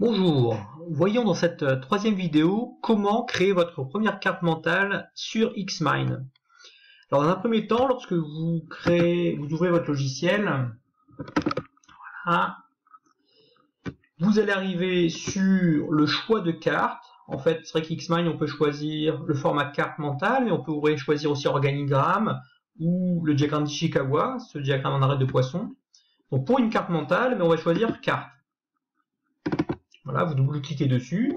Bonjour, voyons dans cette troisième vidéo comment créer votre première carte mentale sur Xmine. Alors dans un premier temps, lorsque vous ouvrez votre logiciel, voilà, vous allez arriver sur le choix de carte. En fait, c'est vrai qu'Xmine, on peut choisir le format carte mentale, mais on pourrait choisir aussi organigramme ou le diagramme d'Ishikawa, ce diagramme en arête de poisson. Donc pour une carte mentale, on va choisir carte. Voilà, vous double-cliquez dessus.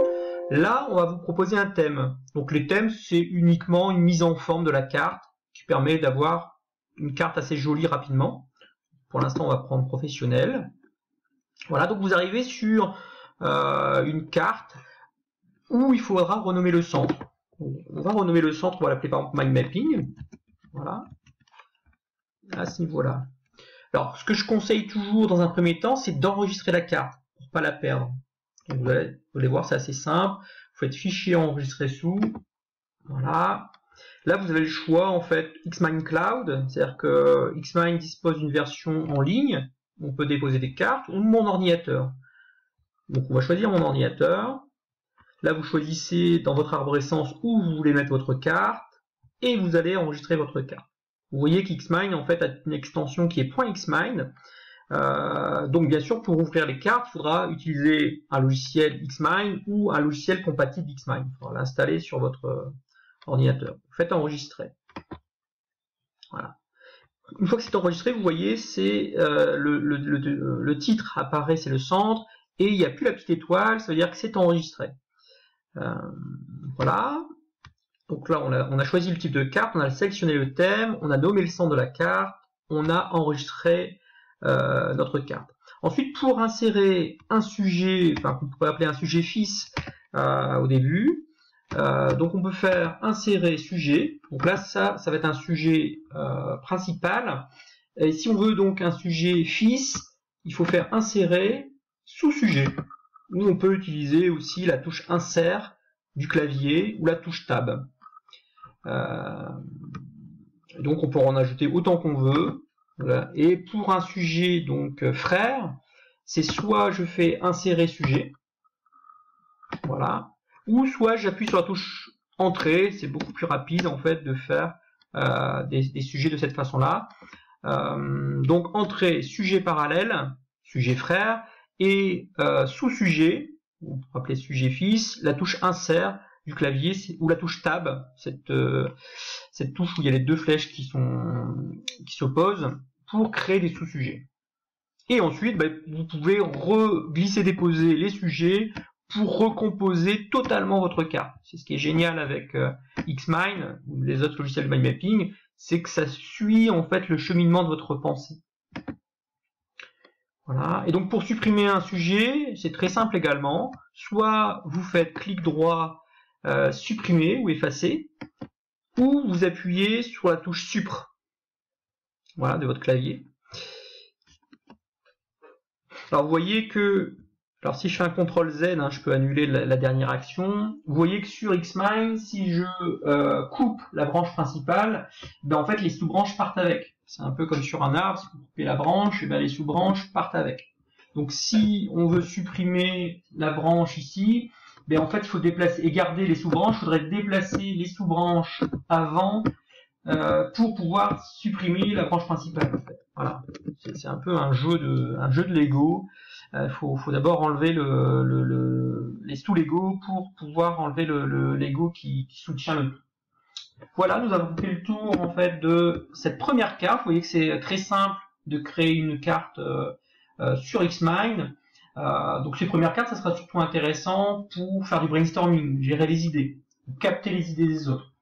Là, on va vous proposer un thème. Donc les thèmes, c'est uniquement une mise en forme de la carte qui permet d'avoir une carte assez jolie rapidement. Pour l'instant, on va prendre professionnel. Voilà, donc vous arrivez sur une carte où il faudra renommer le centre. On va renommer le centre, on va l'appeler par exemple Mind Mapping. Voilà, à ce niveau-là. Alors, ce que je conseille toujours dans un premier temps, c'est d'enregistrer la carte pour ne pas la perdre. Donc vous allez voir, c'est assez simple. Vous faites fichier enregistrer sous. Voilà. Là, vous avez le choix, en fait, Xmine Cloud. C'est-à-dire que Xmine dispose d'une version en ligne. On peut déposer des cartes ou mon ordinateur. Donc, on va choisir mon ordinateur. Là, vous choisissez dans votre arborescence où vous voulez mettre votre carte. Et vous allez enregistrer votre carte. Vous voyez qu'Xmine, en fait, a une extension qui est .xmine. Donc bien sûr, pour ouvrir les cartes, il faudra utiliser un logiciel Xmine ou un logiciel compatible Xmine. Il faudra l'installer sur votre ordinateur. Vous faites enregistrer. Voilà. Une fois que c'est enregistré, vous voyez, c'est le titre apparaît, c'est le centre, et il n'y a plus la petite étoile, ça veut dire que c'est enregistré. Voilà. Donc là, on a choisi le type de carte, on a sélectionné le thème, on a nommé le centre de la carte, on a enregistré notre carte. Ensuite, pour insérer un sujet, enfin qu'on pourrait appeler un sujet fils au début, donc on peut faire insérer sujet. Donc là, ça va être un sujet principal. Et si on veut donc un sujet fils, il faut faire insérer sous-sujet. Ou on peut utiliser aussi la touche insert du clavier ou la touche tab. Donc on peut en ajouter autant qu'on veut. Voilà. Et pour un sujet donc frère, c'est soit je fais insérer sujet, voilà, ou soit j'appuie sur la touche entrée. C'est beaucoup plus rapide en fait de faire des sujets de cette façon-là. Donc entrée, sujet parallèle, sujet frère, et sous-sujet, on peut appeler sujet fils, la touche insert du clavier ou la touche tab, cette touche où il y a les deux flèches qui s'opposent pour créer des sous-sujets. Et ensuite, vous pouvez glisser-déposer les sujets pour recomposer totalement votre carte. C'est ce qui est génial avec Xmine ou les autres logiciels de mind mapping, c'est que ça suit en fait le cheminement de votre pensée. Voilà. Et donc pour supprimer un sujet, c'est très simple également. Soit vous faites clic droit, supprimer ou effacer, ou vous appuyez sur la touche Supr, voilà, de votre clavier. Alors vous voyez que, alors si je fais un CTRL Z, hein, je peux annuler la dernière action. Vous voyez que sur Xmine, si je coupe la branche principale, en fait les sous-branches partent avec. C'est un peu comme sur un arbre, si vous coupez la branche, et les sous-branches partent avec. Donc si on veut supprimer la branche ici, en fait il faut déplacer et garder les sous-branches. Il faudrait déplacer les sous-branches avant pour pouvoir supprimer la branche principale. En fait. Voilà, c'est un peu un jeu de Lego. Faut d'abord enlever les sous-Lego pour pouvoir enlever le Lego qui soutient le tout. Voilà, nous avons fait le tour en fait de cette première carte. Vous voyez que c'est très simple de créer une carte sur Xmine. Donc ces premières cartes, ça sera surtout intéressant pour faire du brainstorming, gérer les idées, capter les idées des autres.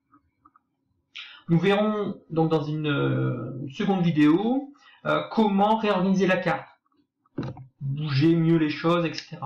Nous verrons donc dans une seconde vidéo comment réorganiser la carte, bouger mieux les choses, etc.